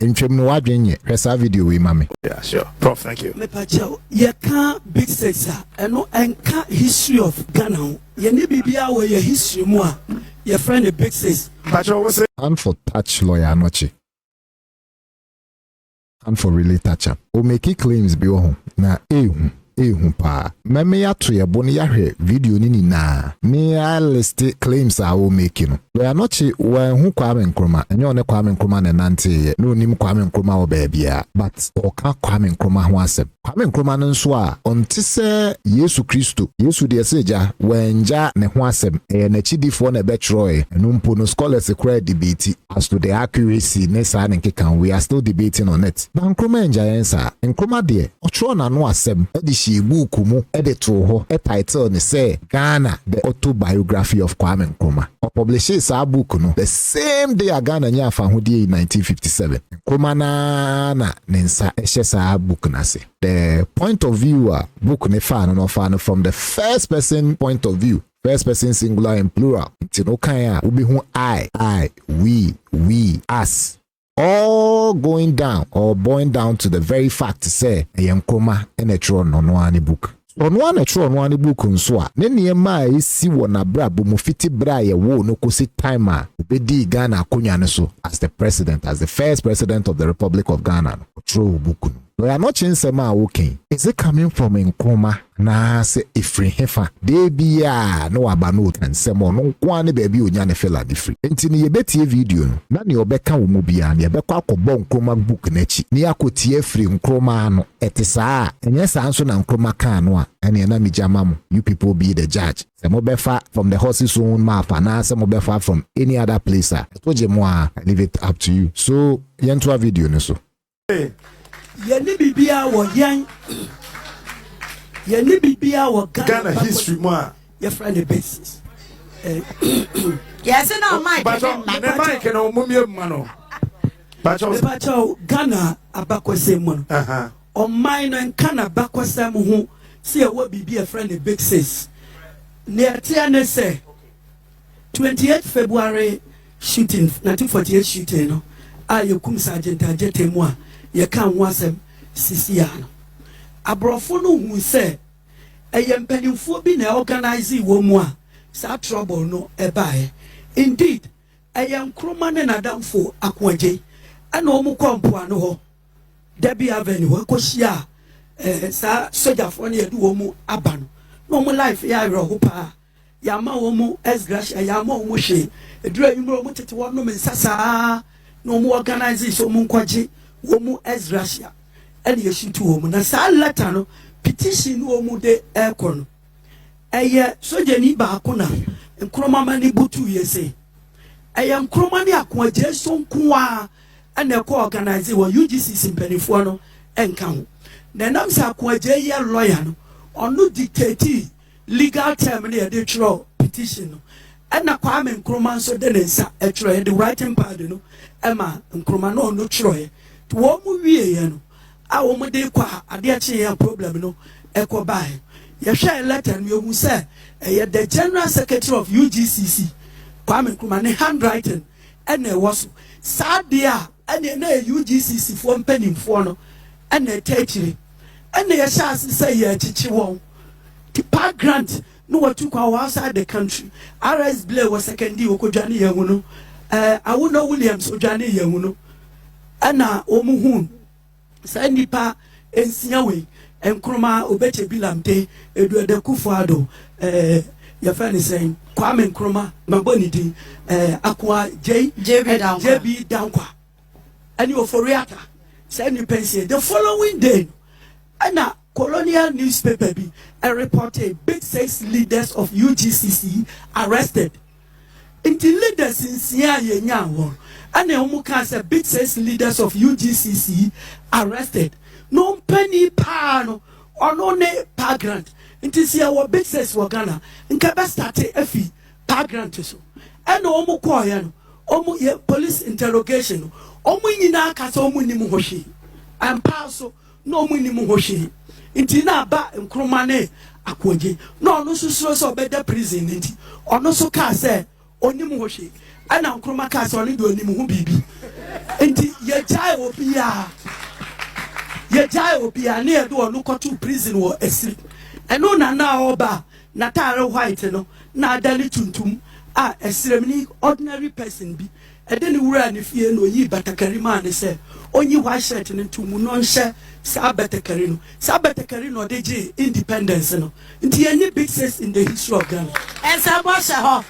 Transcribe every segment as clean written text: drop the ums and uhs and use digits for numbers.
ntwem no wadwenye hwesa video we mame. Yeah, sure. Prof, thank you. Me pacho ye can Big Six eno enka history of Ghana. Ye ni bibia we ye history mu a ye friend the Big Six. Pacho we say and for touch Lawyer Anokye. And for really touch up. O make claims bi wo ho na ehun pa me ya to ye boni ya hwe video ni na me ya list claims I will make no Lawyer Anokye when hu Kwame Nkrumah enyo ne Kwame Nkrumah ne nante ye no nim Kwame Nkrumah wo baabia but o ka Kwame Nkrumah ho asem Kwame Nkrumah no nso a onte se Yesu Kristo Yesu de seja wenja ne ho asem na chidifo na betroy eno mpo no scholars kra debate as to the accuracy ne sa ne kekan we are still debating on it but Nkrumah enja yensa Nkrumah de otro na no asem edishi book mu edito ho title ne say Ghana the Autobiography of Kwame Nkrumah o publish sa book no the same day Ghana nya fa hodie in 1957 Nkrumah na nensa ehye sa book na se the point of view book ne fa no from the first person point of view first person singular and plural nti no kan a ubi hu I we us all going down or boiling down to the very fact to say Nkrumah and a tron on one book. On one tron one book nso a ne niema esi wo na bra bo mu fiti bra ye wo no kosi timer obedi Ghana akonya ne so as the president as the first president of the Republic of Ghana tro book. Lawyer Anokye nsema okay. Is it coming from Nkrumah na se ifri hefa de bia no aba no nsema no kwa ne ba bi onya ne fela de free enti ne yebetie video no na ne obeka wo mu bia ne yebekwa akobọ Nkrumah book na chi ne yakotie free Nkrumah no etisa enye sa nso na Nkrumah kan no a ene na mi jama you people be the judge se mo befa from the horse's own mouth na se mo befa from any other place toje mo I leave it up to you so yento video no so Yeni bibia wo yan Yeni bibia wo Ghana history more your friend the basis yes na Mike Mike na omumie mano Bacho Ghana abakwese mu no o mine no Ghana abakwese mu ho se wo bibia friend the Big Six ne atia ne say 28 February shooting 1948 shooting no ayekum sergeant ajetemu a ye kan wasem sisia no abrofo no hu se eyempanimfo bi na organize wo mu a sa trouble no ebae indeed Nkrumah ne nadamfo akwaje ana omu kompoa no ho Debbie Avenue akohia sa sojafo ne edu wo mu aba no omu life ya ro pa ya ma wo mu esgracia ya ma omu hwe eduru anwumro omu tete wo no mensasa no omu organize so omu nkwaje womu Ezrasia ene yeshitu womu na sa letter no petition womu de ekono eye sojani ba akona Nkrumah mani butu yese eye Nkrumah ni akwa jeso nkoa ene ko organize wo UGCC mpanifo no enka ho na nam sa akwa je ye lawyer no onu dictate legal term ne de tro petition no ena Kwame Nkrumah so de nsa etro the writing pad no ema Nkrumah no no tro wo mu wie ye no a wo mu de kwa ade a che ya problem no eko bai ye hwe letter no hu say the general secretary of UGCC Kwame Nkrumah ne handwriting and e was sadia and na UGCC fo mpanimfo no and e techiri and ye chance say ye chichi won the park grant no what to kwa outside the country RS Blair was second di okodwane ye hu no Awuno Williams odwane ye hu no ana omuhun sa nipa ensia we Nkrumah obeche bilamte eduede kufuado ya fani sen Kwame Nkrumah maboni di akwa JB Dankwa ani oforiata sa nipa ensia the following day ana colonial newspaper bi reported Big Six leaders of UGCC arrested until leaders in Sia ye nya won and omu kan say Big Six leaders of UGCC arrested no penny pa no ono ne pa grant until Sia wo Big Six wo Ghana nka be start afi pa grant so and omu ko ya no omu ye police interrogation omu nyina ka so omu nim hohwe ampa so no omu nim hohwe inti na ba Nkrumah ne akwoje no ono susuro so obeda prison inti ono so ka say onim hohwe ana Nkrumah ka say oni do onim hu bibi inti ye jai obia near do or look to prison or asleep. And no na oba natara white no na dali tuntum a ceremony ordinary person be. And then we ran if you know ye better carry man say only white shirt and to non share Sabata Carino. Sabata Carino DJ independence no. Into any big six in the history of Ghana. And Sabasha.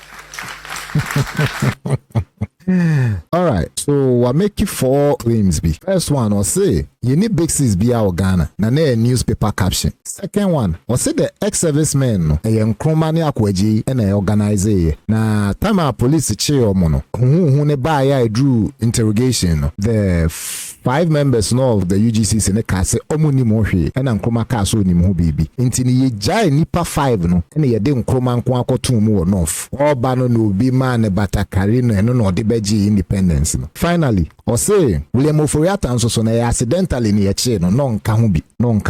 All right, so I make you 4 claims. Be first one, or say you need Big Six be our Ghana. Na a newspaper caption. Second one, or say the ex-servicemen no. A Nkrumah ni akwaji and a organize. Na time our police chill mono. Who ne buy I drew interrogation. No. The 5 members no of the UGCC ne kase omuni mohe and Nkrumah kaso ni mo baby. Intini ye jai nipa 5 no. And ye de Nkrumah nko akotu mu onof. Oba no bi man batakari no eno no de beji independence no. Finally, or say William Oforiata and so na accidentally ni eche no nka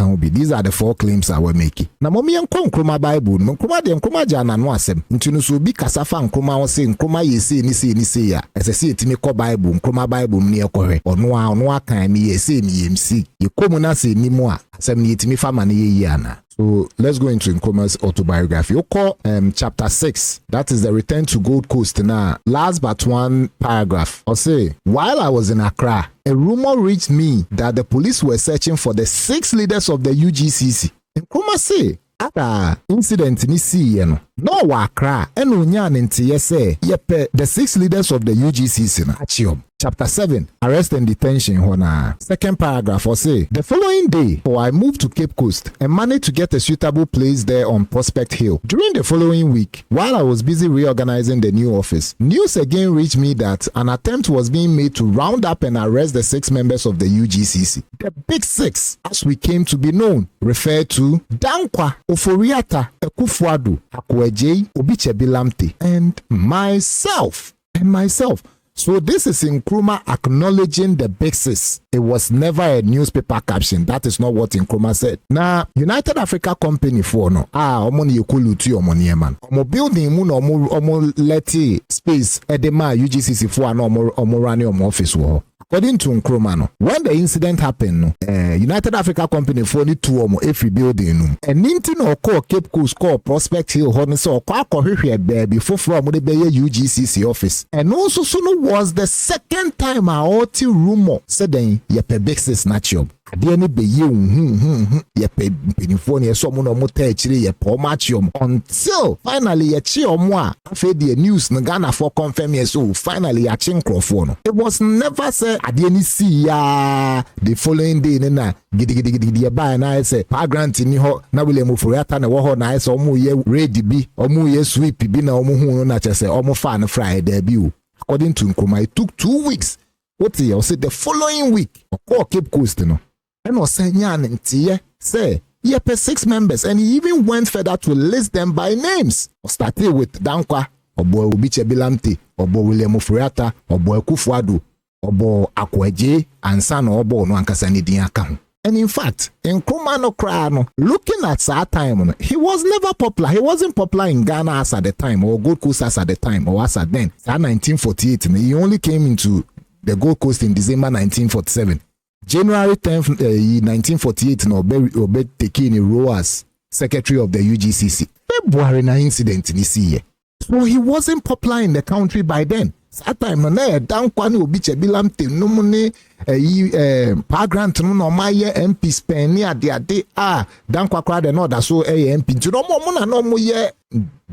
ho bi. These are the 4 claims I will make. Na momi enko Nkrumah Bible no Nkrumah jana no asem. Ntinu so bi kasafa Nkrumah o say Nkrumah yesi ni se ya. Esese etimi ko Bible Nkrumah Bible ni ekohwe. Ono kan mi yesi ni MC. Yekomu na se ni mo a asem ni etimi fama ni ye ana. So let's go into Nkrumah's autobiography. You call chapter 6. That is the return to Gold Coast. Now, last but one paragraph. I'll say, while I was in Accra, a rumor reached me that the police were searching for the 6 leaders of the UGCC. Nkrumah say, after incident ni see no wa Accra eno nya nti say yepe the 6 leaders of the UGCC na achiom. Chapter 7, arrest and detention. Second paragraph, or say, the following day, I moved to Cape Coast and managed to get a suitable place there on Prospect Hill. During the following week, while I was busy reorganizing the new office, news again reached me that an attempt was being made to round up and arrest the 6 members of the UGCC. The Big Six, as we came to be known, referred to Dankwa, Oforiata, Ekufuado, Akweje, Obichebilamte, and myself. So this is Nkrumah acknowledging the Big Six. It was never a newspaper caption. That is not what Nkrumah said. Now, United Africa Company for no. Omoni yekulu tu omoni man. Omo building mu no omo leti space edema UGCC for no omo rani omo office wo. According to Nkrumah no, when the incident happened, United Africa Company for ni two omo every building no. And ninti no call Cape Coast call Prospect Hill ho so kwa kohwehwe baby for from the UGCC office. And also so no was the second time a oti rumor said yepe Big Six natural. Ade ni be ye yepe penifo ne so mo no mo ta akire yepe o machiom until finally ye chi omo a afa the news no Ghana for confirm yes so finally ya chi nkrofo no. It was never said ade ni see ya the following day na gidi ba na say pa grant ni ho na William Oforiata na wo ho na say omo ye ready bi omo ye sweep bi na omo hu na che say omo fa no Friday bi o. According to Nkrumah, it took 2 weeks. What you say the following week, call Cape Coast, no. And was saying, say, yepe 6 members, and he even went further to list them by names. Started with Dankwa, Obo Obichebilamte, Obo William Oforiata, Obo Ekufuado, Obo Akweje, and son Obo no ankasani diaka. And in fact, Nkrumah no cry no, looking at that time, he was never popular. He wasn't popular in Ghana as at the time, or Gold Coast as at the time, or as at then. That 1948, he only came into the Gold Coast in December 1947. January 10th, 1948, Obe taking a role as secretary of the UGCC. February na incident in this year. So he wasn't popular in the country by then. That time na Dankwa ni Obichebilamte no money pa grant no my MP spend ni ade Dankwa crowd and all that so MP to no more no more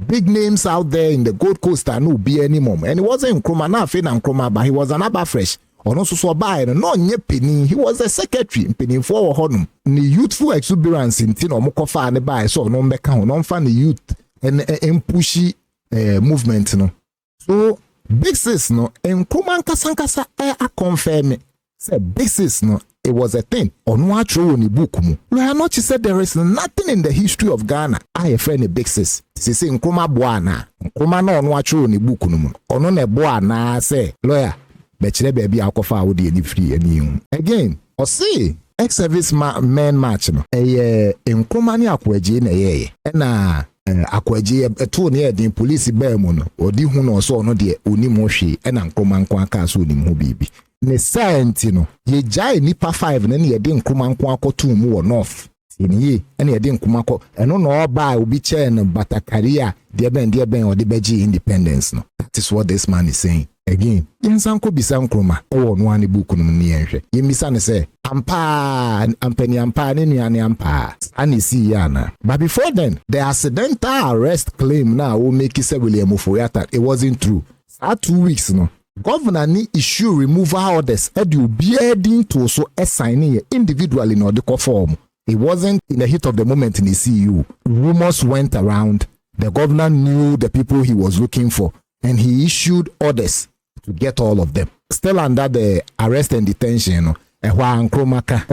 big names out there in the Gold Coast and no be anymore. And it wasn't Nkrumah na fe na Nkrumah, but he was another fresh. Ono so buy no nye penny. He was the secretary penny for honum. Ni youthful exuberance in tin omokofa ne buy so no mbeka ho no mfa the youth and pushy movement no. So Big Six no Nkrumah kasankasa a confirm say Big Six no it was a thing. Ono atro ni book mu. Lawyer Anokye said there is nothing in the history of Ghana I friend a Big Six. Say Nkrumah boana. Nkrumah na ono atro ni book no mu. Ono na boana say lawyer bechire baby akofa awodi ani free ani. Again, or say ex-servicemen match no. Nkrumah ni akwaje na ye. Na akwaje eto ne edin police ba mu no odi hu no so no de oni mo hwe na Nkrumah nko aka so ni mo bibi. ne science no ye jai nipa 5 na ne ye de Nkrumah nko akoto mu wo north ye ene ye de Nkrumah ko eno no oba obi che no batakaria de ben o de beji independence no. That is what this man is saying. Again, yensanko bisa Nkrumah ewo no ane book no ne yenhwe yemisa ne se ampa ne nuane ampa ani si yana. But before then, the accidental arrest claim now will make it William Ofoyata, it wasn't true. 2 weeks no governor ni issue removal orders edu biedin to so assigning individually no the form. It wasn't in the heat of the moment in the CU. Rumors went around. The governor knew the people he was looking for and he issued orders to get all of them. Still under the arrest and detention, Nkrumah ka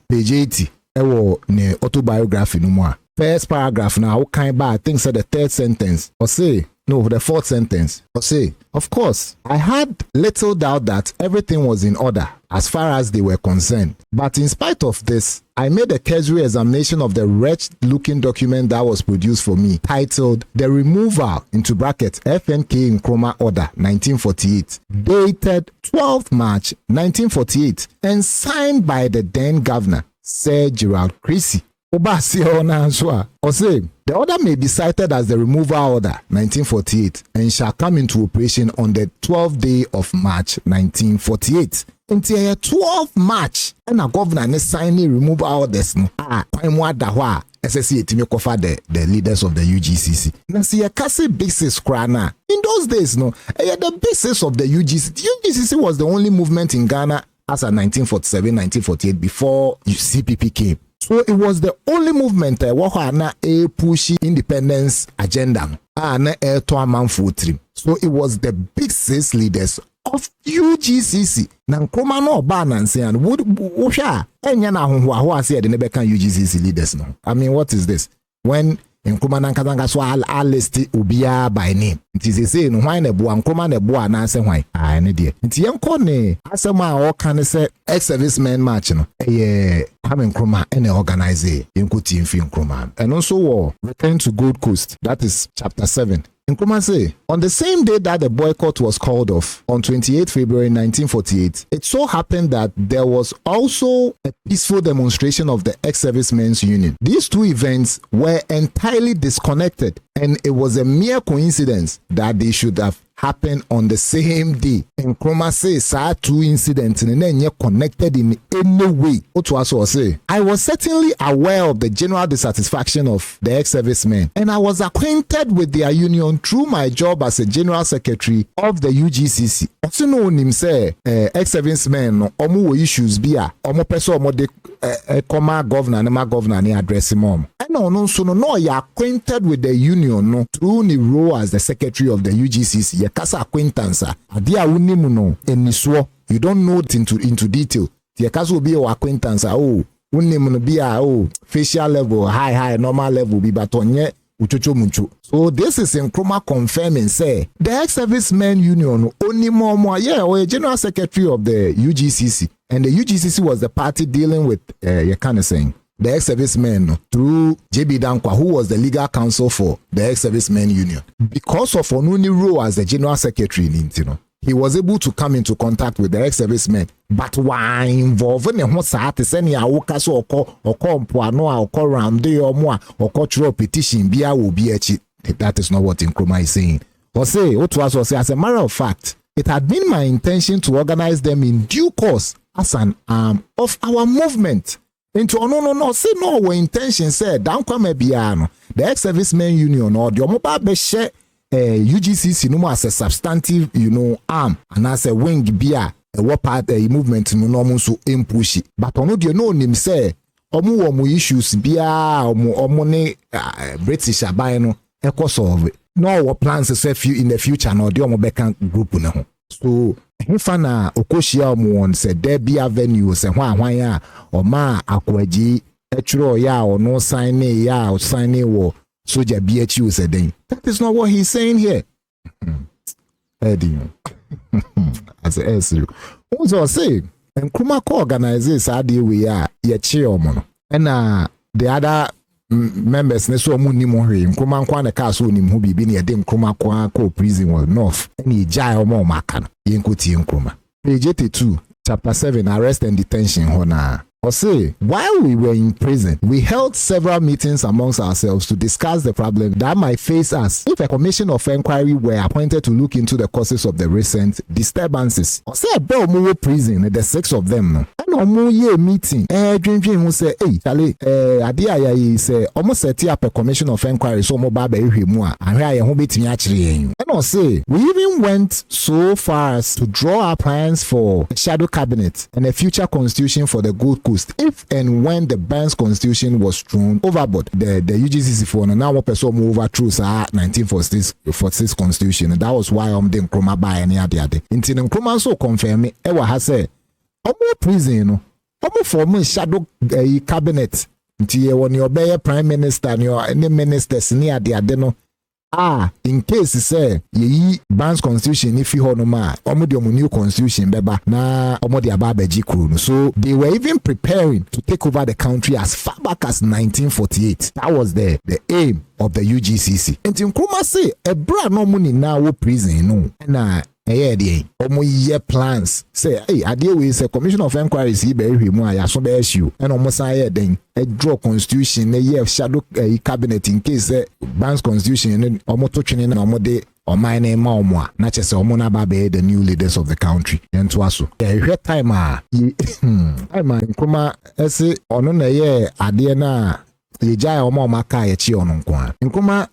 page 80 ne autobiography no more. First paragraph now kind by I think said the third sentence or say no the fourth sentence or say of course I had little doubt that everything was in order as far as they were concerned, but in spite of this I made a casual examination of the wretched looking document that was produced for me titled The Removal into bracket FNK Nkrumah Order 1948 dated 12th March 1948 and signed by the then governor Sir Gerald Creasy. The order may be cited as the Removal Order 1948 and shall come into operation on the 12th day of March 1948. Until 12th March, and a governor signing removal orders. SSC to cover the leaders of the UGCC. Now see a Kasi Big Six crana. In those days, the basis of the UGCC. The UGCC was the only movement in Ghana as of 1947-1948 before CPP came. So it was the only movement a push independence agenda. So it was the Big Six leaders of UGCC. Nkrumah no balance and would enya na ho say the Nebekan UGCC leaders no. I mean, what is this? When Nkrumah nankazanga so all list ubia by name. It is say no why na bo Nkrumah na bo na say why. Ah ne de. Nti yenko ne asema o kan say ex-servicemen match no. Kwame Nkrumah and organize yenko team fi Nkrumah. And also Return to Gold Coast. That is chapter 7. Nkrumah say, on the same day that the boycott was called off, on 28 February 1948, it so happened that there was also a peaceful demonstration of the Ex-Servicemen's Union. These two events were entirely disconnected, and it was a mere coincidence that they should have happened on the same day. Nkrumah says two incidents and then connected in any way. I was certainly aware of the general dissatisfaction of the ex-servicemen, and I was acquainted with their union through my job as a general secretary of the UGCC. Also know him say ex-servicemen omo issues bia omo person omo de governor ne address mom. And no you are acquainted with the union no through the role as the secretary of the UGCC. Ye kasa acquaintance adia unimu no eniswo. You don't know it into detail. Ye kasa will be your acquaintance unimu no be facial level high normal level be batonye uchocho muncho. So this is Nkrumah confirming say the ex-servicemen union only more or a general secretary of the UGCC, and the UGCC was the party dealing with saying the ex-servicemen through JB Dankwa, who was the legal counsel for the ex-servicemen union. Because of Onuni role as the general secretary in Intino, he was able to come into contact with the ex-servicemen. But why involved in what sat is any awokaso or compoano or ramde or more or cultural petition bia will be a cheat. That is not what Nkrumah is saying. Or say, what was say, as a matter of fact, it had been my intention to organize them in due course as an arm of our movement. Into no, say no, our intention said, down come biano, the ex-servicemen union or the mobile beshe UGCC no as a substantive, arm, and as a wing beer, a what part a movement no normal so impushy. But on the no name say, omu issues beer or money British abino, a course of it. No what plans to serve you in the future, no the Omobekan group no. So Hifana Okoshia Moon said there be a venue, say why or ma akwaji etro ya or no sign ya or sign war soja BHU said then. That is not what he's saying here. Eddie as a SU. Also say Nkrumah organizes adi we are ye chairman. And the other members ne so mu ni mo hwe Nkrumah kwa na ka so ni mu bibi ne de Nkrumah kwa ko prison was north any jai omo maka no yenkoti Nkrumah page 82 chapter 7, arrest and detention. Hona. Or say, while we were in prison, we held several meetings amongst ourselves to discuss the problem that might face us if a commission of inquiry were appointed to look into the causes of the recent disturbances. Or say, about prison, the 6 of them. No. And ye meeting, dream who say, hey, Charlie, Adia say, almost set up a commission of inquiry so mobile himua, and here I won't be actually. And I'll say, we even went so far as to draw up plans for a shadow cabinet and a future constitution for the Gold Coast if and when the Burns constitution was thrown overboard. The UGCC for now one person move overthrew 1946 constitution, and that was why the Nkrumah by any other. Until Nkrumah so confirm me, ewa has said, prison, no, form shadow cabinet. Until when your prime minister and your any ministers near the adeno. In case say ye Burns constitution if you honoma new constitution beba na omodi ababeji kru. So they were even preparing to take over the country as far back as 1948. That was the aim of the UGCC. And Nkrumah say a bra no money now prison no na ye plans say hey idea we say commission of inquiries he be mu ayaso be issue and almost then a draw constitution a year shadow cabinet in case Burns constitution and omoto twene na omode oman na ma omo na chese omo na ba be the new leaders of the country and to aso time Nkrumah ese ono na ye ade na Yejaya omo maka ye chi ono nko Nkrumah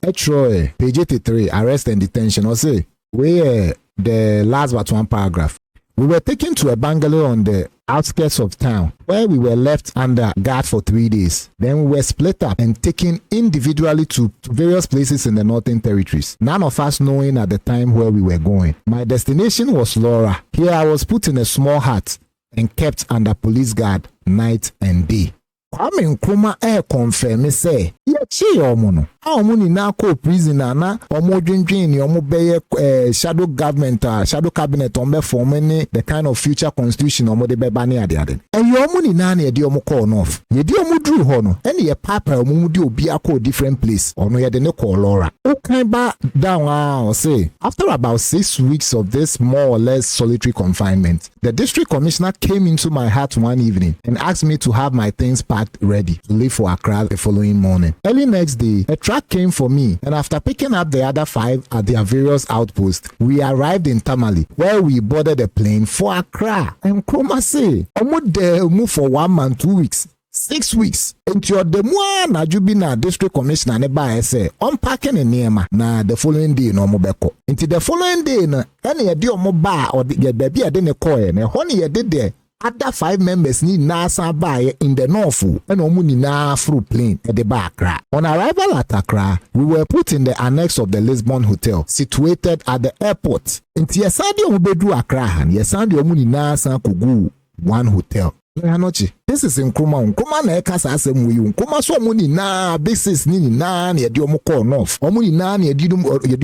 page 83 arrest and detention or say we the last but one paragraph. We were taken to a bungalow on the outskirts of town where we were left under guard for 3 days. Then we were split up and taken individually to various places in the Northern Territories. None of us knowing at the time where we were going. My destination was Laura. Here I was put in a small hut and kept under police guard night and day. Kwame Nkrumah confirm say ye chi omo no omo ni na ko prison na omo dwendwen ni omo be shadow government shadow cabinet on be form any the kind of future constitution omo de be ba ne ade omo ni na ye de omo call off ye de omo dru ho no ene ye papa omo de obi akọ different place ono ye de ne call Laura o kan ba down say after about 6 weeks of this more or less solitary confinement, the district commissioner came into my hut one evening and asked me to have my things packed ready to leave for Accra the following morning. Early next day, a truck came for me, and after picking up the other 5 at their various outposts, we arrived in Tamale, where we boarded a plane for Accra. And Nkrumah say, "Omo de move for 1 month, 2 weeks, 6 weeks." Into the one na Jubina district commissioner ne ba say, "Unpacking in Niema na the following day no mo beko." Into the following day na, any ye di omo ba or the baby ade ne koye ne honey ye did there. Other 5 members need nasa buy in the north and omuni na through plane at the Accra. On arrival at Accra, we were put in the annex of the Lisbon Hotel, situated at the airport. Inti yesandi omubedu Accra han, yesandi omuni nasa kugu one hotel. Lawyer Anokye, this is Nkrumah. Nkrumah na ekasa asem wi. Nkrumah so omuni na Big Six ni na yedi omo call north. Omuni na yedi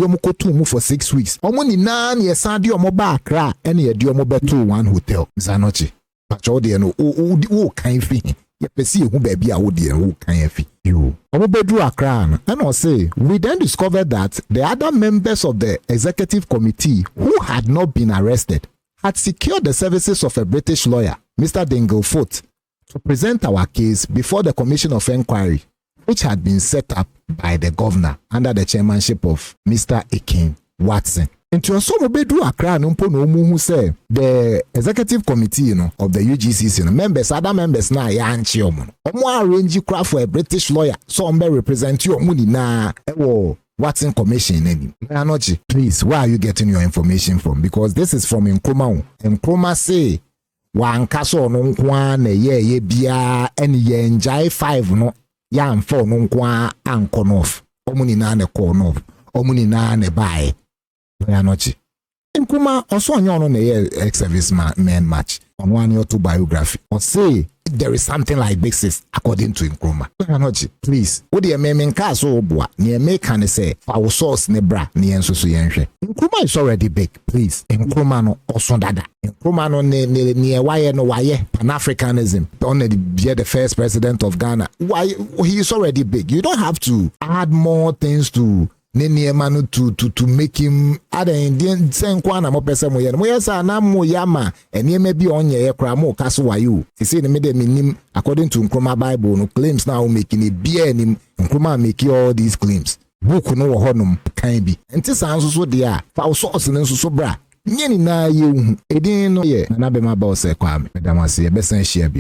omo ko tu mu for 6 weeks. Omuni na yesandi omo ba Accra ene yedi omo betu one hotel. Lawyer Anokye. Achode no o kan fi ye pesi ehu ba bia wo de o kan fi you omobedu Accra no and I say we then discovered that the other members of the executive committee who had not been arrested had secured the services of a British lawyer, Mr. Dinglefoot, to present our case before the commission of inquiry, which had been set up by the governor under the chairmanship of Mr. Akin Watson. Into a so bedu Accra no who say the executive committee of the UGCC members, other members na ya anchi omo arrange craft for a British lawyer so represent you muni na Watson commission any. Anokye, please, where are you getting your information from? Because this is from Nkrumah. Nkrumah say wankaso no nkwa na ye bia ene ye njai 5 no ya mfo no nkwa ankonof omuni na ne konof omuni na ne bae. Anokye. Nkrumah also on the ex-servicemen match on one autobiography. Or say there is something like Big Six according to Nkrumah. Anokye, please. What the men cast so boa near make can say our source nebra near so yenhwe. Nkrumah is already big, please. Nkrumah no also dada. Nkrumah no near why no why Pan-Africanism. Only the first president of Ghana. Why he is already big. You don't have to add more things to ne nneɛma no to make him adan sɛ nkwa na mo pɛ sɛ mo yɛ no mo yɛ sa na mo yɛ ama nneɛma bi ɔnyɛ yɛ kora mo ka so wayo sisi ne me de menim according to Nkrumah Bible no claims na o making it bi anim Nkrumah make all these claims book no wɔ hɔnom kan bi nti saa nso so de a fa source no nso so bra nye ni na ye hu edin no ye na be ma ba o se Kwame medamase be san hia bi